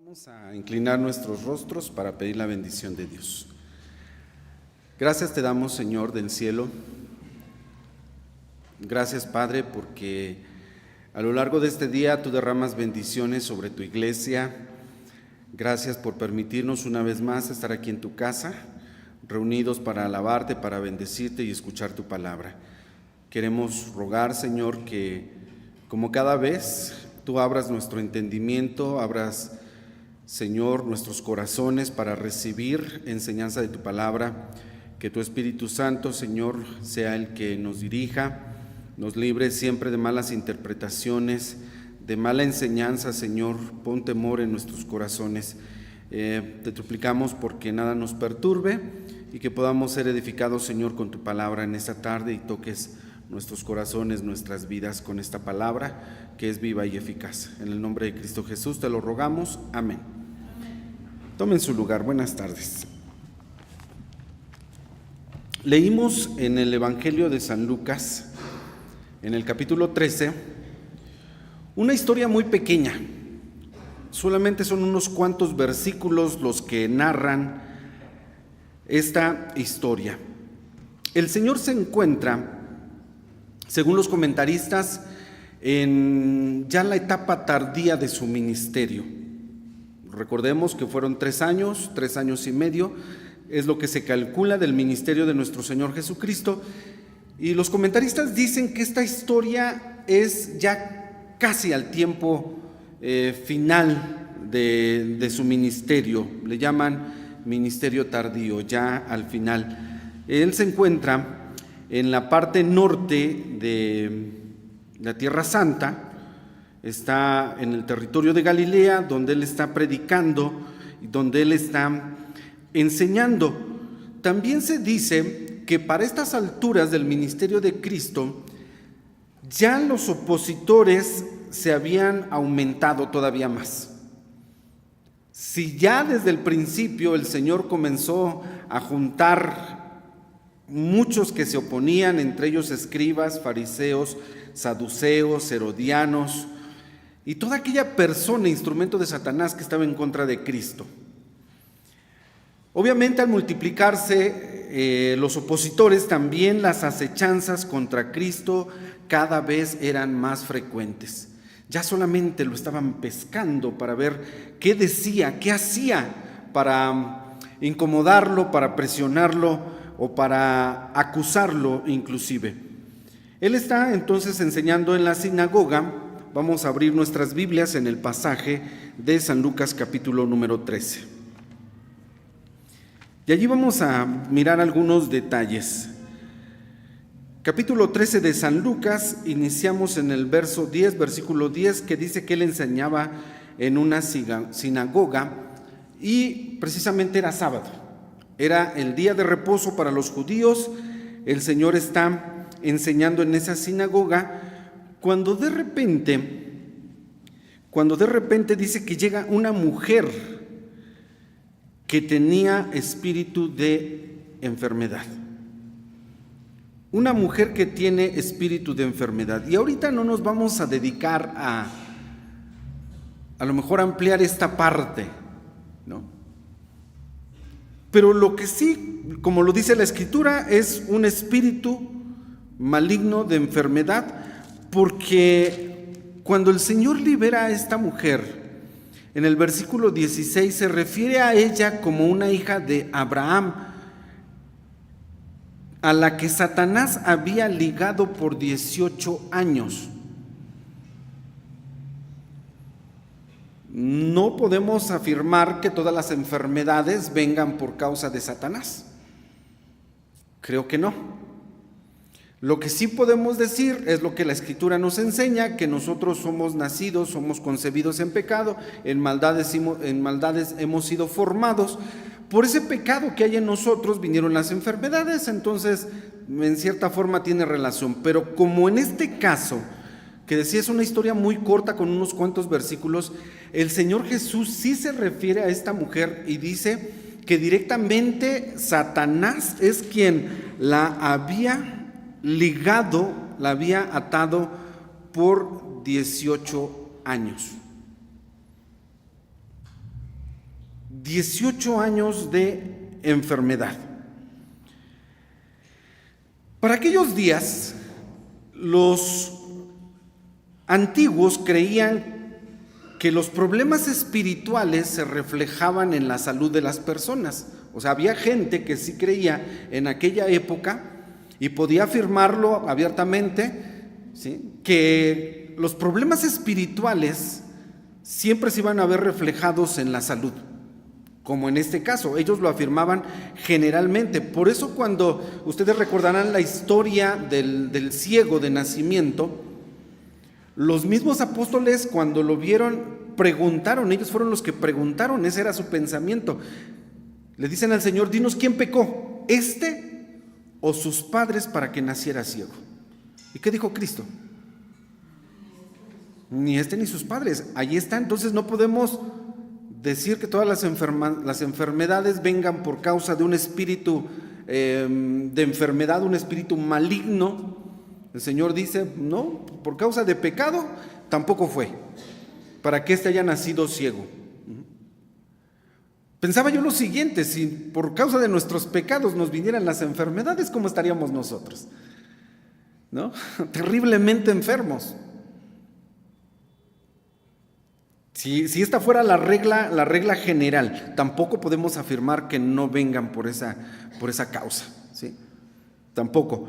Vamos a inclinar nuestros rostros para pedir la bendición de Dios. Gracias te damos, Señor del cielo. Gracias, Padre, porque a lo largo de este día tú derramas bendiciones sobre tu iglesia. Gracias por permitirnos una vez más estar aquí en tu casa, reunidos para alabarte, para bendecirte y escuchar tu palabra. Queremos rogar, Señor, que como cada vez tú abras nuestro entendimiento, abras, Señor, nuestros corazones para recibir enseñanza de tu palabra, que tu Espíritu Santo, Señor, sea el que nos dirija, nos libre siempre de malas interpretaciones, de mala enseñanza, Señor. Pon temor en nuestros corazones. Te suplicamos porque nada nos perturbe y que podamos ser edificados, Señor, con tu palabra en esta tarde y toques nuestros corazones, nuestras vidas con esta palabra que es viva y eficaz. En el nombre de Cristo Jesús te lo rogamos. Amén. Tomen su lugar. Buenas tardes. Leímos en el Evangelio de San Lucas, en el capítulo 13, una historia muy pequeña. Solamente son unos cuantos versículos los que narran esta historia. El Señor se encuentra, según los comentaristas, en ya la etapa tardía de su ministerio. Recordemos que fueron 3 años y medio, es lo que se calcula del ministerio de nuestro Señor Jesucristo. Y los comentaristas dicen que esta historia es ya casi al tiempo final de su ministerio. Le llaman ministerio tardío, ya al final. Él se encuentra en la parte norte de la Tierra Santa, está en el territorio de Galilea, donde él está predicando y donde él está enseñando. También se dice que para estas alturas del ministerio de Cristo, ya los opositores se habían aumentado todavía más. Si ya desde el principio el Señor comenzó a juntar muchos que se oponían, entre ellos escribas, fariseos, saduceos, herodianos y toda aquella persona, instrumento de Satanás que estaba en contra de Cristo. Obviamente al multiplicarse los opositores, también las acechanzas contra Cristo cada vez eran más frecuentes. Ya solamente lo estaban pescando para ver qué decía, qué hacía para incomodarlo, para presionarlo o para acusarlo inclusive. Él está entonces enseñando en la sinagoga. Vamos a abrir nuestras Biblias en el pasaje de San Lucas capítulo número 13. Y allí vamos a mirar algunos detalles. Capítulo 13 de San Lucas, iniciamos en el versículo 10, que dice que él enseñaba en una sinagoga y precisamente era sábado. Era el día de reposo para los judíos. El Señor está enseñando en esa sinagoga cuando de repente dice que llega una mujer que tenía espíritu de enfermedad. Una mujer que tiene espíritu de enfermedad. Y ahorita no nos vamos a dedicar a lo mejor ampliar esta parte, ¿no? Pero lo que sí, como lo dice la Escritura, es un espíritu maligno de enfermedad, porque cuando el Señor libera a esta mujer, en el versículo 16 se refiere a ella como una hija de Abraham, a la que Satanás había ligado por 18 años. No podemos afirmar que todas las enfermedades vengan por causa de Satanás. Creo que no. Lo que sí podemos decir es lo que la Escritura nos enseña, que nosotros somos nacidos, somos concebidos en pecado, en maldades hemos sido formados. Por ese pecado que hay en nosotros vinieron las enfermedades, entonces en cierta forma tiene relación. Pero como en este caso, que decía es una historia muy corta con unos cuantos versículos, el Señor Jesús sí se refiere a esta mujer y dice que directamente Satanás es quien la había ligado, la había atado por 18 años. 18 años de enfermedad. Para aquellos días, los antiguos creían que los problemas espirituales se reflejaban en la salud de las personas. O sea, había gente que sí creía en aquella época y podía afirmarlo abiertamente, ¿sí?, que los problemas espirituales siempre se iban a ver reflejados en la salud, como en este caso. Ellos lo afirmaban generalmente. Por eso, cuando ustedes recordarán la historia del ciego de nacimiento, los mismos apóstoles, cuando lo vieron, preguntaron. Ellos fueron los que preguntaron, ese era su pensamiento. Le dicen al Señor: dinos quién pecó, este o sus padres, para que naciera ciego. ¿Y qué dijo Cristo? Ni este ni sus padres. Allí está. Entonces no podemos decir que todas las enfermedades vengan por causa de un espíritu de enfermedad, un espíritu maligno. El Señor dice: no, por causa de pecado tampoco fue, para que éste haya nacido ciego. Pensaba yo lo siguiente: si por causa de nuestros pecados nos vinieran las enfermedades, ¿cómo estaríamos nosotros? ¿No? Terriblemente enfermos. Si esta fuera la regla general, tampoco podemos afirmar que no vengan por esa causa, ¿sí? Tampoco.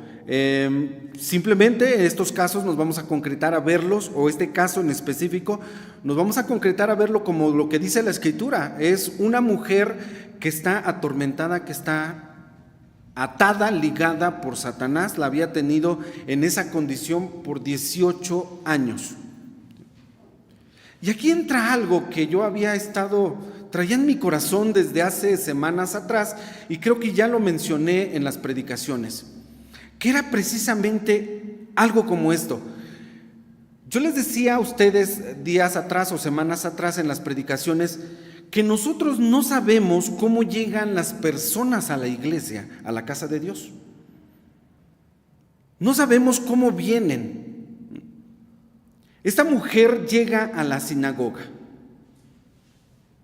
Simplemente estos casos nos vamos a concretar a verlos, o este caso en específico, nos vamos a concretar a verlo como lo que dice la Escritura. Es una mujer que está atormentada, que está atada, ligada por Satanás. La había tenido en esa condición por 18 años. Y aquí entra algo que yo traía en mi corazón desde hace semanas atrás, y creo que ya lo mencioné en las predicaciones, que era precisamente algo como esto. Yo les decía a ustedes días atrás o semanas atrás en las predicaciones que nosotros no sabemos cómo llegan las personas a la iglesia, a la casa de Dios. No sabemos cómo vienen. Esta mujer llega a la sinagoga.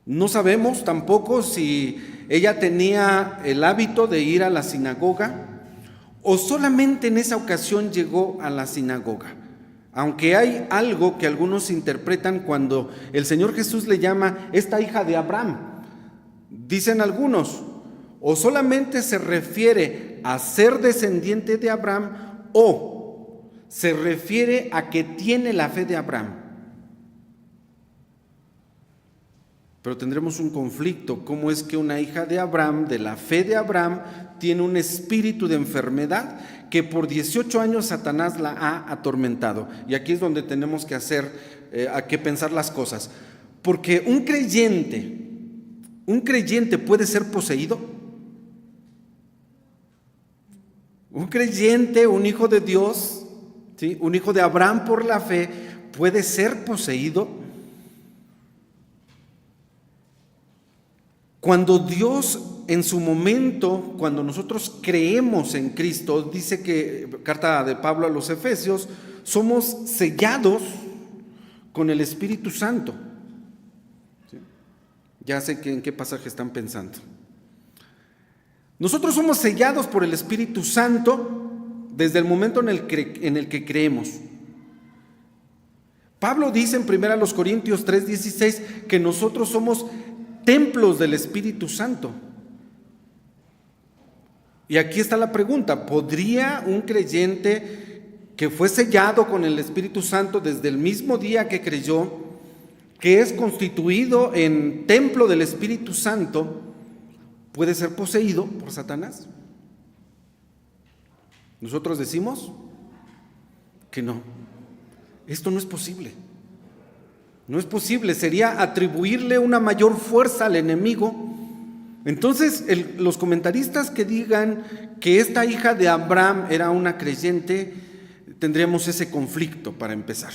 No sabemos tampoco si ella tenía el hábito de ir a la sinagoga o solamente en esa ocasión llegó a la sinagoga. Aunque hay algo que algunos interpretan cuando el Señor Jesús le llama esta hija de Abraham. Dicen algunos, o solamente se refiere a ser descendiente de Abraham, o se refiere a que tiene la fe de Abraham. Pero tendremos un conflicto. ¿Cómo es que una hija de Abraham, de la fe de Abraham, tiene un espíritu de enfermedad que por 18 años Satanás la ha atormentado? Y aquí es donde tenemos que pensar las cosas. Porque un creyente puede ser poseído. Un creyente, un hijo de Dios, ¿sí?, un hijo de Abraham por la fe, puede ser poseído. Cuando Dios, en su momento, cuando nosotros creemos en Cristo, dice que, carta de Pablo a los Efesios, somos sellados con el Espíritu Santo. ¿Sí? Ya sé en qué pasaje están pensando. Nosotros somos sellados por el Espíritu Santo desde el momento en el que creemos. Pablo dice en 1 Corintios 3:16 que nosotros somos templos del Espíritu Santo. Y aquí está la pregunta: ¿podría un creyente que fue sellado con el Espíritu Santo desde el mismo día que creyó, que es constituido en templo del Espíritu Santo, puede ser poseído por Satanás? Nosotros decimos que no. Esto no es posible. No es posible, sería atribuirle una mayor fuerza al enemigo. Entonces, los comentaristas que digan que esta hija de Abraham era una creyente, tendríamos ese conflicto para empezar.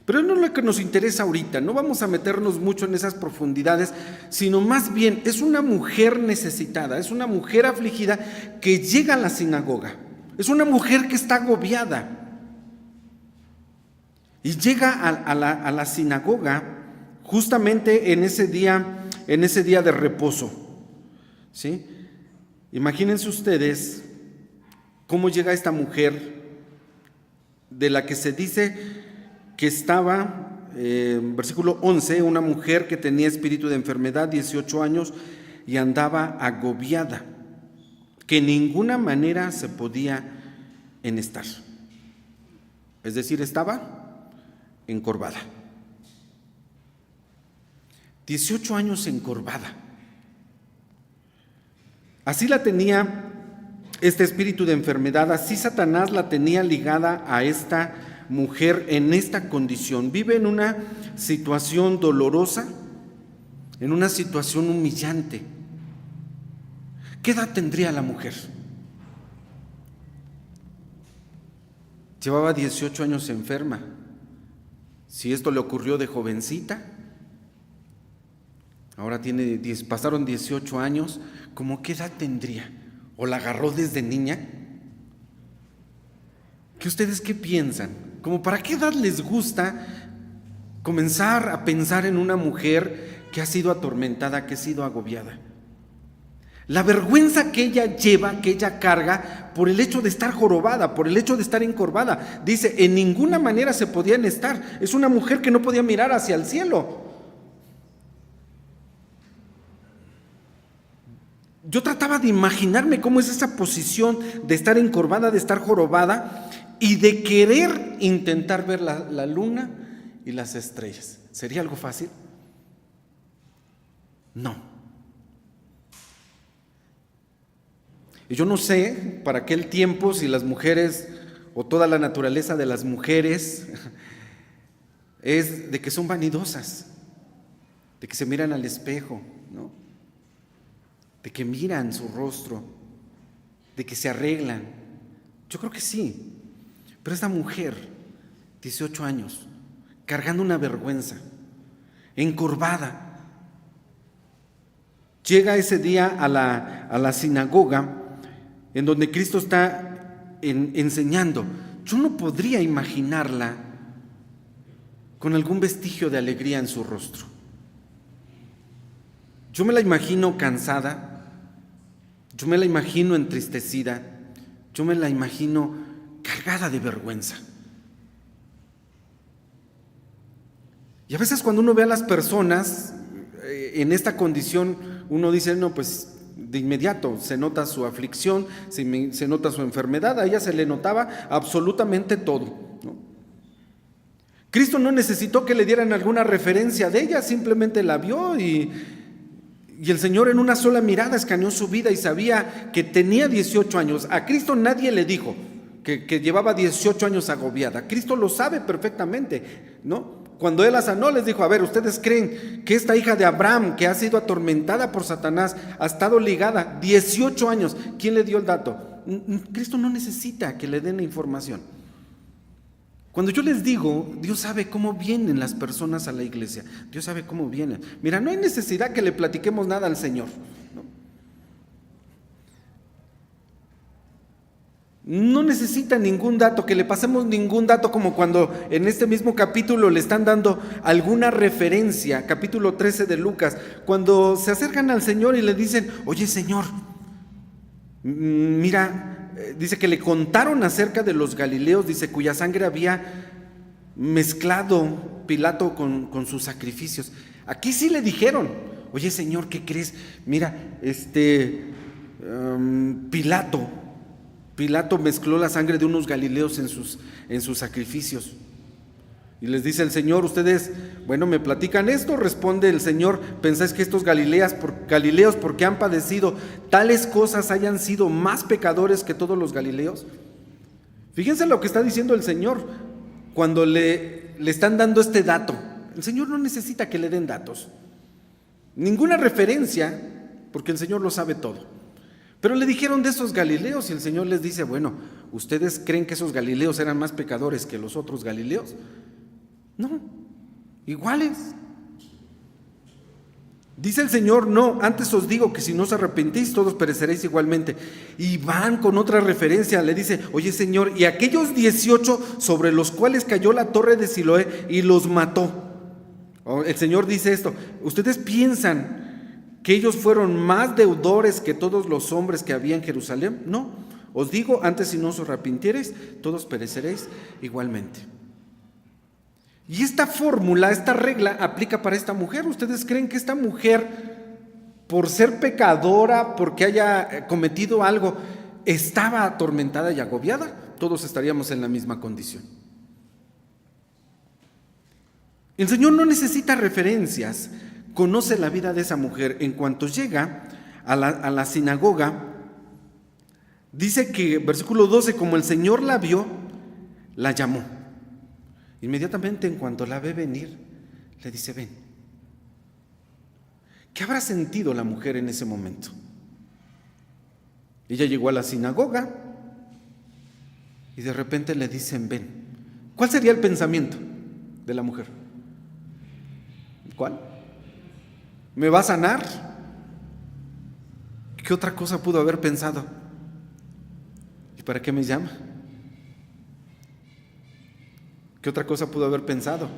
Pero no es lo que nos interesa ahorita, no vamos a meternos mucho en esas profundidades, sino más bien es una mujer necesitada, es una mujer afligida que llega a la sinagoga, es una mujer que está agobiada. Y llega a la sinagoga justamente en ese día en ese día de reposo, ¿sí? Imagínense ustedes cómo llega esta mujer de la que se dice que estaba, versículo 11, una mujer que tenía espíritu de enfermedad, 18 años, y andaba agobiada, que en ninguna manera se podía enestar. Es decir, estaba encorvada. 18 años encorvada. Así la tenía este espíritu de enfermedad, así Satanás la tenía ligada a esta mujer en esta condición. Vive en una situación dolorosa, en una situación humillante. ¿Qué edad tendría la mujer? Llevaba 18 años enferma. Si esto le ocurrió de jovencita, ahora pasaron 18 años, ¿cómo qué edad tendría? ¿O la agarró desde niña? ¿Ustedes qué piensan? ¿Cómo para qué edad les gusta comenzar a pensar en una mujer que ha sido atormentada, que ha sido agobiada? La vergüenza que ella lleva, que ella carga por el hecho de estar jorobada, por el hecho de estar encorvada. Dice, en ninguna manera se podían estar. Es una mujer que no podía mirar hacia el cielo. Yo trataba de imaginarme cómo es esa posición de estar encorvada, de estar jorobada y de querer intentar ver la luna y las estrellas. ¿Sería algo fácil? No. Y yo no sé para aquel tiempo si las mujeres o toda la naturaleza de las mujeres es de que son vanidosas, de que se miran al espejo, ¿no? De que miran su rostro, de que se arreglan. Yo creo que sí, pero esta mujer, 18 años, cargando una vergüenza, encorvada, llega ese día a la sinagoga en donde Cristo está enseñando. Yo no podría imaginarla con algún vestigio de alegría en su rostro. Yo me la imagino cansada, yo me la imagino entristecida, yo me la imagino cargada de vergüenza. Y a veces cuando uno ve a las personas en esta condición, uno dice, no, pues de inmediato se nota su aflicción, se nota su enfermedad. A ella se le notaba absolutamente todo, ¿no? Cristo no necesitó que le dieran alguna referencia de ella, simplemente la vio y el Señor en una sola mirada escaneó su vida y sabía que tenía 18 años. A Cristo nadie le dijo que llevaba 18 años agobiada. Cristo lo sabe perfectamente, ¿no? Cuando Él la sanó, les dijo, a ver, ¿ustedes creen que esta hija de Abraham, que ha sido atormentada por Satanás, ha estado ligada 18 años? ¿Quién le dio el dato? Cristo no necesita que le den la información. Cuando yo les digo, Dios sabe cómo vienen las personas a la iglesia, Dios sabe cómo vienen. Mira, no hay necesidad que le platiquemos nada al Señor, ¿no? No necesita ningún dato, que le pasemos ningún dato, como cuando en este mismo capítulo le están dando alguna referencia, capítulo 13 de Lucas, cuando se acercan al Señor y le dicen, oye Señor, mira, dice que le contaron acerca de los galileos, dice, cuya sangre había mezclado Pilato con sus sacrificios. Aquí sí le dijeron, oye Señor, ¿qué crees? Mira, Pilato mezcló la sangre de unos galileos en sus sacrificios. Y les dice el Señor, ustedes, bueno, me platican esto. Responde el Señor, ¿pensáis que estos galileos, porque han padecido tales cosas, hayan sido más pecadores que todos los galileos? Fíjense lo que está diciendo el Señor cuando le están dando este dato. El Señor no necesita que le den datos, ninguna referencia, porque el Señor lo sabe todo. Pero le dijeron de esos galileos y el Señor les dice, bueno, ¿ustedes creen que esos galileos eran más pecadores que los otros galileos? No, iguales. Dice el Señor, no, antes os digo que si no os arrepentís, todos pereceréis igualmente. Y van con otra referencia, le dice, oye Señor, y aquellos 18 sobre los cuales cayó la torre de Siloé y los mató. El Señor dice esto, ustedes piensan ¿Que ellos fueron más deudores que todos los hombres que había en Jerusalén? No, os digo, antes si no os arrepintiereis, todos pereceréis igualmente. Y esta fórmula, esta regla aplica para esta mujer. ¿Ustedes creen que esta mujer, por ser pecadora, porque haya cometido algo, estaba atormentada y agobiada? Todos estaríamos en la misma condición. El Señor no necesita referencias, conoce la vida de esa mujer. En cuanto llega a la sinagoga, dice que, versículo 12, como el Señor la vio, la llamó. Inmediatamente, en cuanto la ve venir, le dice: ven. ¿Qué habrá sentido la mujer en ese momento? Ella llegó a la sinagoga y de repente le dicen: ven. ¿Cuál sería el pensamiento de la mujer? ¿Cuál? ¿Me va a sanar? ¿Qué otra cosa pudo haber pensado? ¿Y para qué me llama? ¿Qué otra cosa pudo haber pensado?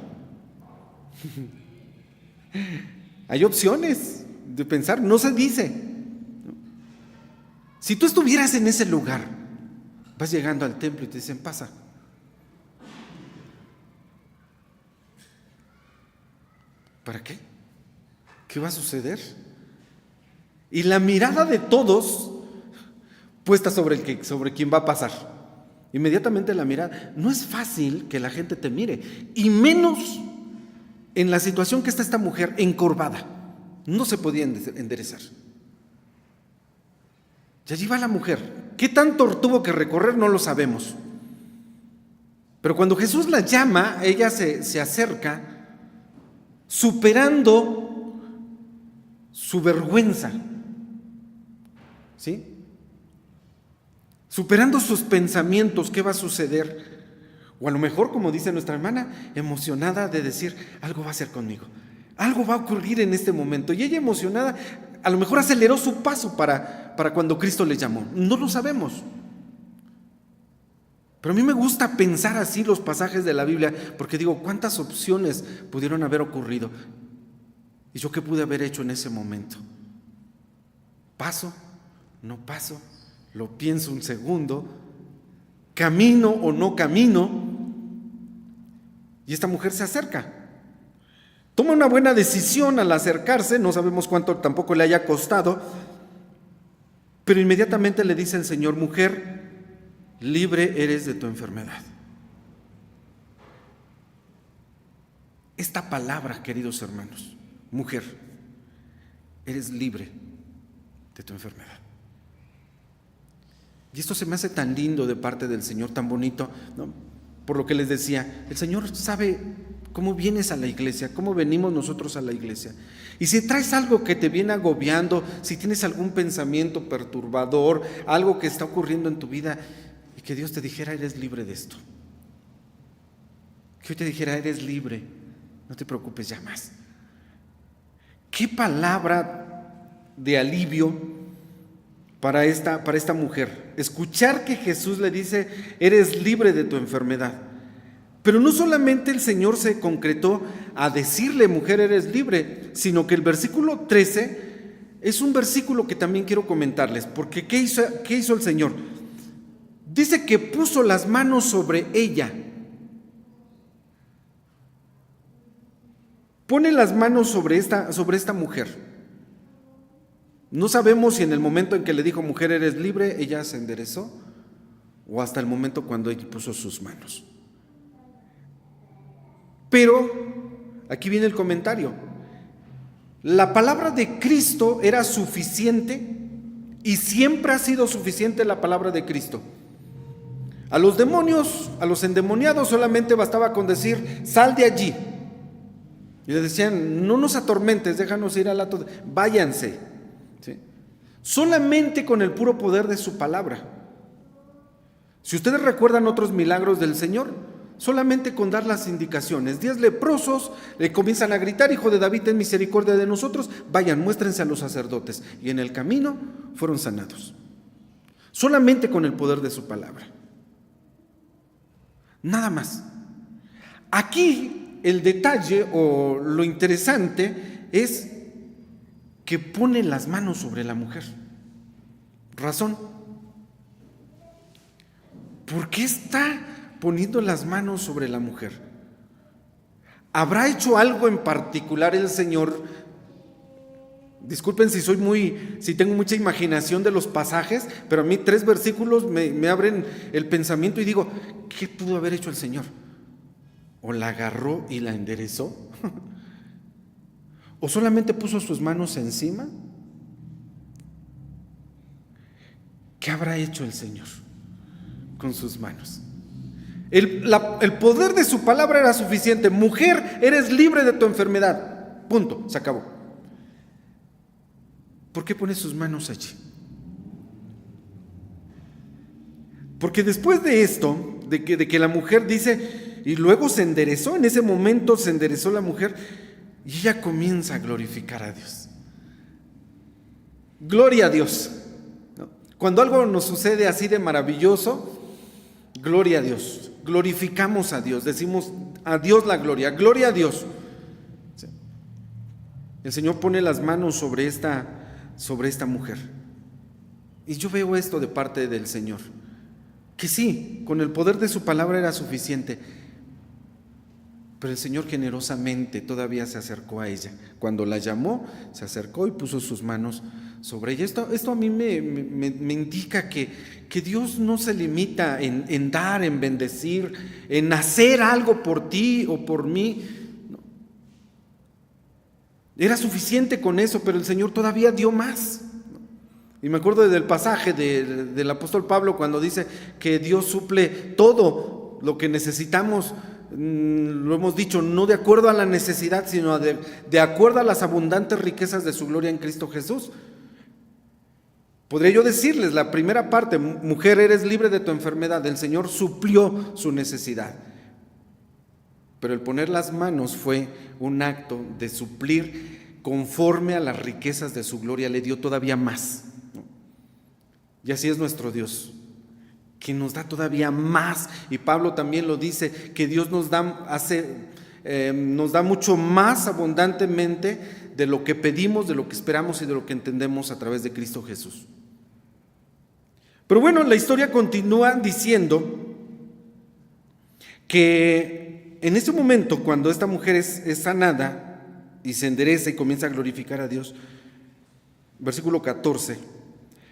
Hay opciones de pensar, no se dice. Si tú estuvieras en ese lugar, vas llegando al templo y te dicen: pasa. ¿Para qué? ¿Qué va a suceder? Y la mirada de todos puesta sobre quien va a pasar. Inmediatamente la mirada. No es fácil que la gente te mire, y menos en la situación que está esta mujer, encorvada. No se podía enderezar. Y allí va la mujer. ¿Qué tanto tuvo que recorrer? No lo sabemos. Pero cuando Jesús la llama, ella se acerca, superando su vergüenza, ¿sí? Superando sus pensamientos. ¿Qué va a suceder? O a lo mejor, como dice nuestra hermana, emocionada de decir: algo va a hacer conmigo, algo va a ocurrir en este momento. Y ella, emocionada, a lo mejor aceleró su paso para cuando Cristo le llamó. No lo sabemos. Pero a mí me gusta pensar así los pasajes de la Biblia, porque digo: ¿cuántas opciones pudieron haber ocurrido? ¿Y yo qué pude haber hecho en ese momento? ¿Paso? ¿No paso? ¿Lo pienso un segundo? ¿Camino o no camino? Y esta mujer se acerca. Toma una buena decisión al acercarse. No sabemos cuánto tampoco le haya costado, pero inmediatamente le dice el Señor: mujer, libre eres de tu enfermedad. Esta palabra, queridos hermanos, mujer, eres libre de tu enfermedad. Y esto se me hace tan lindo de parte del Señor, tan bonito, ¿no? Por lo que les decía, el Señor sabe cómo vienes a la iglesia, cómo venimos nosotros a la iglesia. Y si traes algo que te viene agobiando, si tienes algún pensamiento perturbador, algo que está ocurriendo en tu vida, y que Dios te dijera: eres libre de esto. Que hoy te dijera: eres libre, no te preocupes ya más. Qué palabra de alivio para esta mujer. Escuchar que Jesús le dice: eres libre de tu enfermedad. Pero no solamente el Señor se concretó a decirle: mujer, eres libre, sino que el versículo 13 es un versículo que también quiero comentarles, porque ¿qué hizo el Señor? Dice que puso las manos sobre ella. Pone las manos sobre esta mujer. No sabemos si en el momento en que le dijo: mujer, eres libre, ella se enderezó, o hasta el momento cuando ella puso sus manos. Pero aquí viene el comentario. La palabra de Cristo era suficiente, y siempre ha sido suficiente la palabra de Cristo. A los demonios, a los endemoniados, solamente bastaba con decir: sal de allí. Y le decían: no nos atormentes, déjanos ir al hato, váyanse. ¿Sí? Solamente con el puro poder de su palabra. Si ustedes recuerdan otros milagros del Señor, solamente con dar las indicaciones. 10 leprosos le comienzan a gritar: Hijo de David, ten misericordia de nosotros. Vayan, muéstrense a los sacerdotes. Y en el camino fueron sanados. Solamente con el poder de su palabra. Nada más. Aquí el detalle o lo interesante es que pone las manos sobre la mujer. Razón. ¿Por qué está poniendo las manos sobre la mujer? ¿Habrá hecho algo en particular el Señor? Disculpen si tengo mucha imaginación de los pasajes, pero a mí 3 versículos me abren el pensamiento y digo, ¿qué pudo haber hecho el Señor? ¿O la agarró y la enderezó? ¿O solamente puso sus manos encima? ¿Qué habrá hecho el Señor con sus manos? El poder de su palabra era suficiente. Mujer, eres libre de tu enfermedad. Punto, se acabó. ¿Por qué pone sus manos allí? Porque después de esto, de que la mujer dice, y luego se enderezó, en ese momento se enderezó la mujer, y ella comienza a glorificar a Dios. Gloria a Dios. Cuando algo nos sucede así de maravilloso, gloria a Dios, glorificamos a Dios, decimos a Dios la gloria a Dios. El Señor pone las manos sobre esta mujer. Y yo veo esto de parte del Señor, que sí, con el poder de su palabra era suficiente, pero el Señor generosamente todavía se acercó a ella. Cuando la llamó, se acercó y puso sus manos sobre ella. Esto a mí me indica que Dios no se limita en dar, en bendecir, en hacer algo por ti o por mí. No. Era suficiente con eso, pero el Señor todavía dio más. Y me acuerdo del pasaje del apóstol Pablo cuando dice que Dios suple todo lo que necesitamos. Lo hemos dicho, no de acuerdo a la necesidad, sino de acuerdo a las abundantes riquezas de su gloria en Cristo Jesús. Podría yo decirles, la primera parte, mujer, eres libre de tu enfermedad. El Señor suplió su necesidad. Pero el poner las manos fue un acto de suplir conforme a las riquezas de su gloria, le dio todavía más. Y así es nuestro Dios, que nos da todavía más. Y Pablo también lo dice, que Dios nos da mucho más abundantemente de lo que pedimos, de lo que esperamos y de lo que entendemos a través de Cristo Jesús. Pero bueno, la historia continúa diciendo que en ese momento, cuando esta mujer es sanada y se endereza y comienza a glorificar a Dios, versículo 14,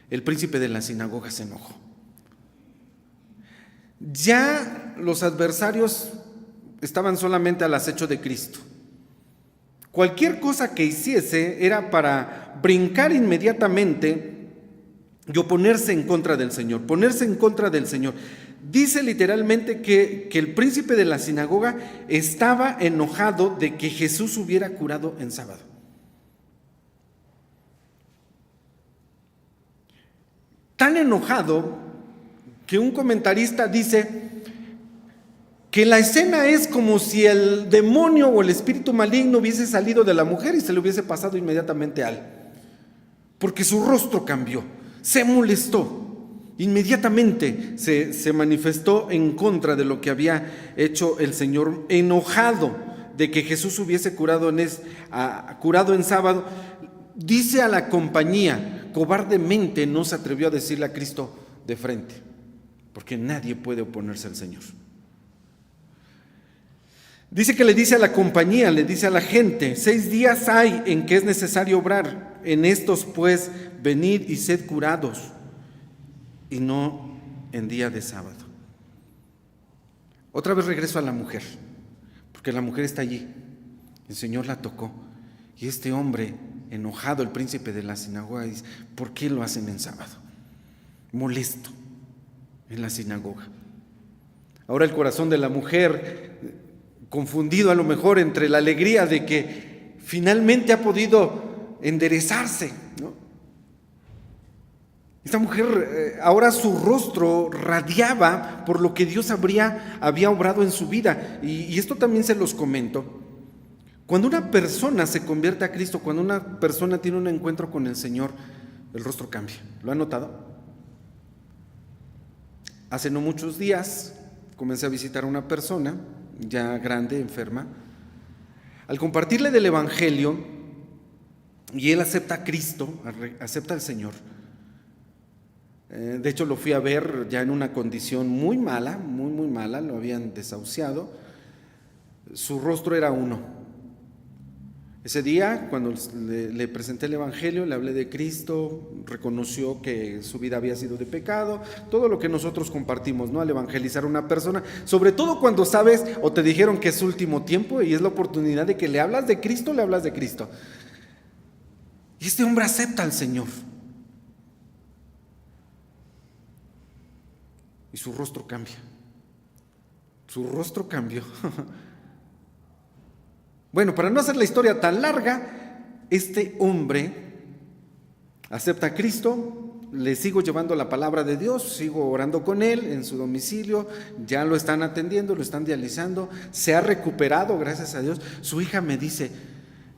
el príncipe de la sinagoga se enojó. Ya los adversarios estaban solamente al acecho de Cristo. Cualquier cosa que hiciese era para brincar inmediatamente y oponerse en contra del Señor, ponerse en contra del Señor. Dice literalmente que el príncipe de la sinagoga estaba enojado de que Jesús hubiera curado en sábado. Tan enojado que un comentarista dice que la escena es como si el demonio o el espíritu maligno hubiese salido de la mujer y se le hubiese pasado inmediatamente a él, porque su rostro cambió, se molestó, inmediatamente se manifestó en contra de lo que había hecho el Señor, enojado de que Jesús hubiese curado en sábado. Dice a la compañía, cobardemente no se atrevió a decirle a Cristo de frente, porque nadie puede oponerse al Señor. Dice que le dice a la compañía, le dice a la gente, 6 días hay en que es necesario obrar, en estos pues venid y sed curados, y no en día de sábado. Otra vez regreso a la mujer, porque la mujer está allí, el Señor la tocó, y este hombre enojado, el príncipe de la sinagoga, dice, ¿por qué lo hacen en sábado? Molesto en la sinagoga. Ahora el corazón de la mujer, confundido a lo mejor entre la alegría de que finalmente ha podido enderezarse, ¿no? Esta mujer, ahora su rostro radiaba por lo que Dios había obrado en su vida. Y esto también se los comento. Cuando una persona se convierte a Cristo, cuando una persona tiene un encuentro con el Señor, el rostro cambia. ¿Lo han notado? Hace no muchos días comencé a visitar a una persona ya grande, enferma. Al compartirle del Evangelio, Y él acepta a Cristo, acepta al Señor. De hecho, lo fui a ver ya en una condición muy mala, muy mala, lo habían desahuciado. Su rostro era uno. Ese día, cuando le presenté el Evangelio, le hablé de Cristo, reconoció que su vida había sido de pecado, todo lo que nosotros compartimos, ¿no? Al evangelizar a una persona, sobre todo cuando sabes o te dijeron que es último tiempo y es la oportunidad de que le hablas de Cristo, le hablas de Cristo. Y este hombre acepta al Señor. Y su rostro cambia. Su rostro cambió. Bueno, para no hacer la historia tan larga, este hombre acepta a Cristo, le sigo llevando la palabra de Dios, sigo orando con él en su domicilio, ya lo están atendiendo, lo están dializando, se ha recuperado, gracias a Dios. Su hija me dice: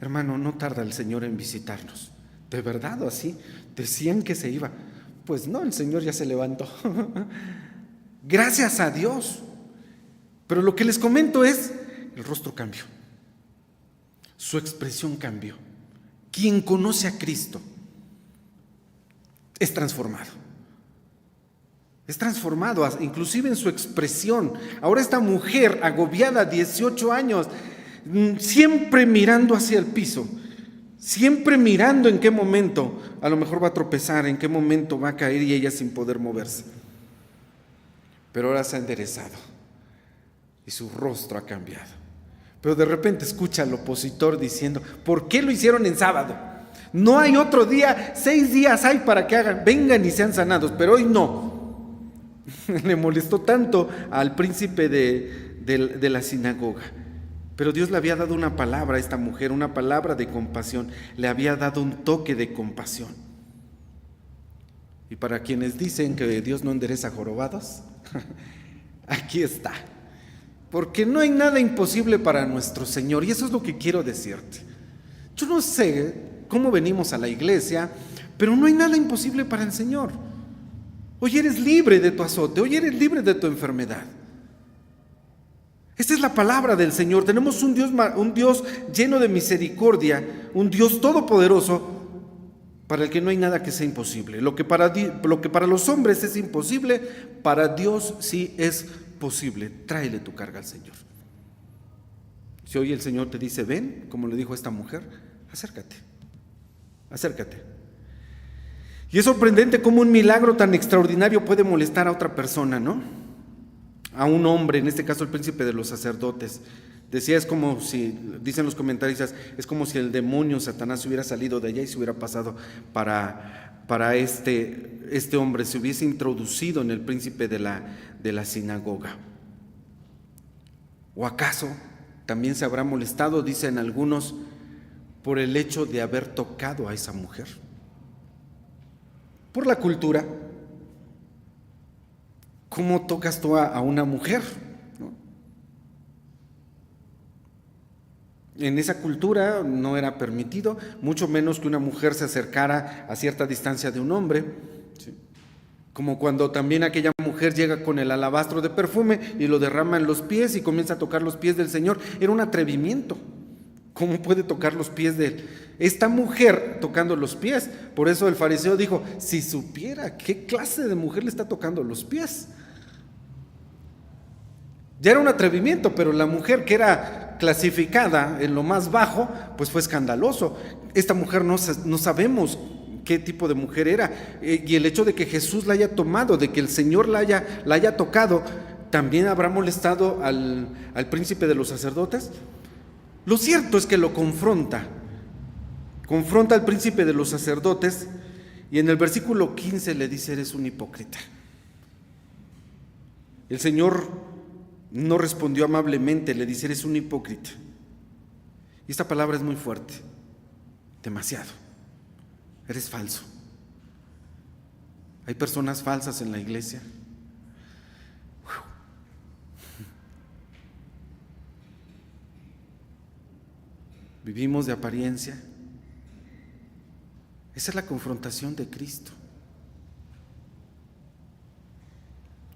hermano, no tarda el Señor en visitarnos. ¿De verdad o así? Decían que se iba. Pues no, el Señor ya se levantó. Gracias a Dios. Pero lo que les comento es, el rostro cambió. Su expresión cambió. Quien conoce a Cristo es transformado. Es transformado, inclusive en su expresión. Ahora esta mujer agobiada, 18 años, siempre mirando hacia el piso, siempre mirando en qué momento a lo mejor va a tropezar, en qué momento va a caer y ella sin poder moverse. Pero ahora se ha enderezado y su rostro ha cambiado. Pero de repente escucha al opositor diciendo: ¿por qué lo hicieron en sábado? No hay otro día, 6 días hay para que hagan, vengan y sean sanados, pero hoy no. Le molestó tanto al príncipe de la sinagoga. Pero Dios le había dado una palabra a esta mujer, una palabra de compasión, le había dado un toque de compasión. Y para quienes dicen que Dios no endereza jorobados, aquí está. Porque no hay nada imposible para nuestro Señor, y eso es lo que quiero decirte. Yo no sé cómo venimos a la iglesia, pero no hay nada imposible para el Señor. Hoy eres libre de tu azote, hoy eres libre de tu enfermedad. Esta es la palabra del Señor. Tenemos un Dios lleno de misericordia, un Dios todopoderoso, para el que no hay nada que sea imposible. Lo que para los hombres es imposible, para Dios sí es posible. Tráele tu carga al Señor. Si hoy el Señor te dice: ven, como le dijo a esta mujer, acércate. Y es sorprendente cómo un milagro tan extraordinario puede molestar a otra persona, ¿no? A un hombre, en este caso el príncipe de los sacerdotes. Decía, es como si, dicen los comentaristas, es como si el demonio Satanás hubiera salido de allá y se hubiera pasado para este hombre, se hubiese introducido en el príncipe de la sinagoga. ¿O acaso también se habrá molestado, dicen algunos, por el hecho de haber tocado a esa mujer? Por la cultura. ¿Cómo tocas tú a una mujer? ¿No? En esa cultura no era permitido, mucho menos que una mujer se acercara a cierta distancia de un hombre. ¿Sí? Como cuando también aquella mujer llega con el alabastro de perfume y lo derrama en los pies y comienza a tocar los pies del Señor. Era un atrevimiento. ¿Cómo puede tocar los pies de él? Esta mujer tocando los pies. Por eso el fariseo dijo: si supiera qué clase de mujer le está tocando los pies. Ya era un atrevimiento, pero la mujer que era clasificada en lo más bajo, pues fue escandaloso. Esta mujer no sabemos qué tipo de mujer era. Y el hecho de que Jesús la haya tomado, de que el Señor la haya tocado, ¿también habrá molestado al príncipe de los sacerdotes? Lo cierto es que lo confronta al príncipe de los sacerdotes, y en el versículo 15 le dice: eres un hipócrita. El Señor no respondió amablemente, le dice: eres un hipócrita. Y esta palabra es muy fuerte, demasiado. Eres falso. Hay personas falsas en la iglesia. Vivimos de apariencia. Esa es la confrontación de Cristo.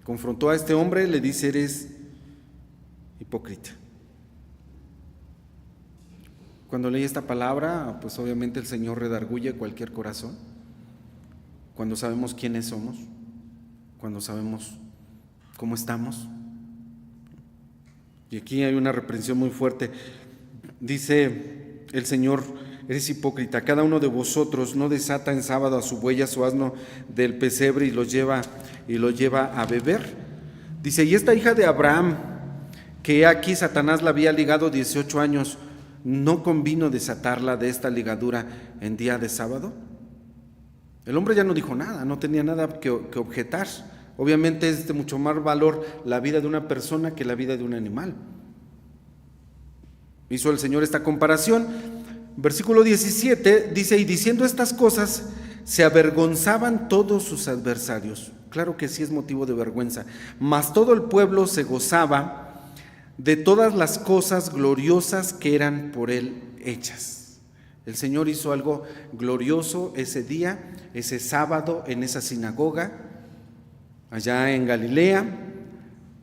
Confrontó a este hombre, le dice: eres hipócrita. Cuando leí esta palabra, pues obviamente el Señor redarguye cualquier corazón. Cuando sabemos quiénes somos, cuando sabemos cómo estamos. Y aquí hay una reprensión muy fuerte. Dice el Señor: eres hipócrita, cada uno de vosotros no desata en sábado a su buey, a su asno del pesebre y lo lleva a beber. Dice: y esta hija de Abraham, que aquí Satanás la había ligado 18 años, ¿no convino desatarla de esta ligadura en día de sábado? El hombre ya no dijo nada, no tenía nada que objetar. Obviamente es de mucho más valor la vida de una persona que la vida de un animal. Hizo el Señor esta comparación. Versículo 17 dice: y diciendo estas cosas, se avergonzaban todos sus adversarios. Claro que sí es motivo de vergüenza. Mas todo el pueblo se gozaba de todas las cosas gloriosas que eran por él hechas. El Señor hizo algo glorioso ese día, ese sábado, en esa sinagoga, allá en Galilea,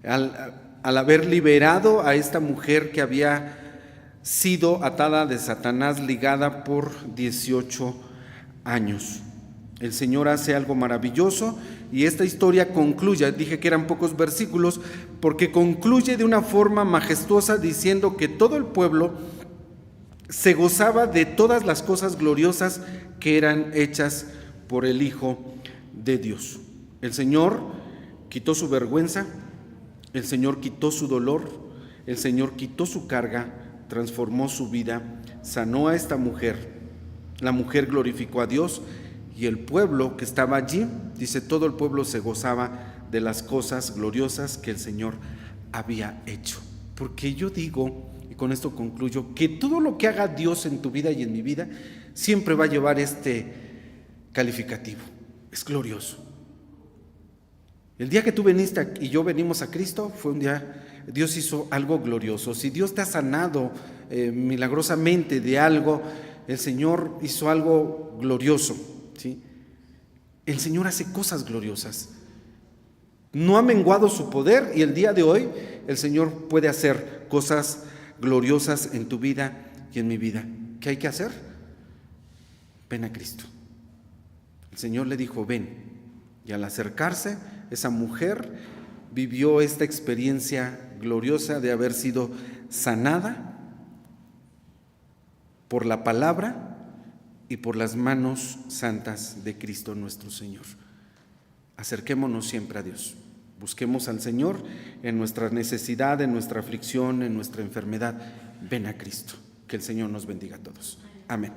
al haber liberado a esta mujer que había sido atada de Satanás, ligada por 18 años. El Señor hace algo maravilloso y esta historia concluye, dije que eran pocos versículos, porque concluye de una forma majestuosa diciendo que todo el pueblo se gozaba de todas las cosas gloriosas que eran hechas por el Hijo de Dios. El Señor quitó su vergüenza, el Señor quitó su dolor, el Señor quitó su carga, transformó su vida, sanó a esta mujer. La mujer glorificó a Dios y el pueblo que estaba allí, dice, todo el pueblo se gozaba de las cosas gloriosas que el Señor había hecho. Porque yo digo, y con esto concluyo, que todo lo que haga Dios en tu vida y en mi vida siempre va a llevar este calificativo: es glorioso. El día que tú viniste y yo venimos a Cristo fue un día, Dios hizo algo glorioso. Si Dios te ha sanado milagrosamente de algo, el Señor hizo algo glorioso, ¿sí? El Señor hace cosas gloriosas. No ha menguado su poder y el día de hoy el Señor puede hacer cosas gloriosas en tu vida y en mi vida. ¿Qué hay que hacer? Ven a Cristo. El Señor le dijo: ven. Y al acercarse, esa mujer vivió esta experiencia gloriosa de haber sido sanada por la palabra y por las manos santas de Cristo nuestro Señor. Acerquémonos siempre a Dios. Busquemos al Señor en nuestra necesidad, en nuestra aflicción, en nuestra enfermedad. Ven a Cristo. Que el Señor nos bendiga a todos. Amén.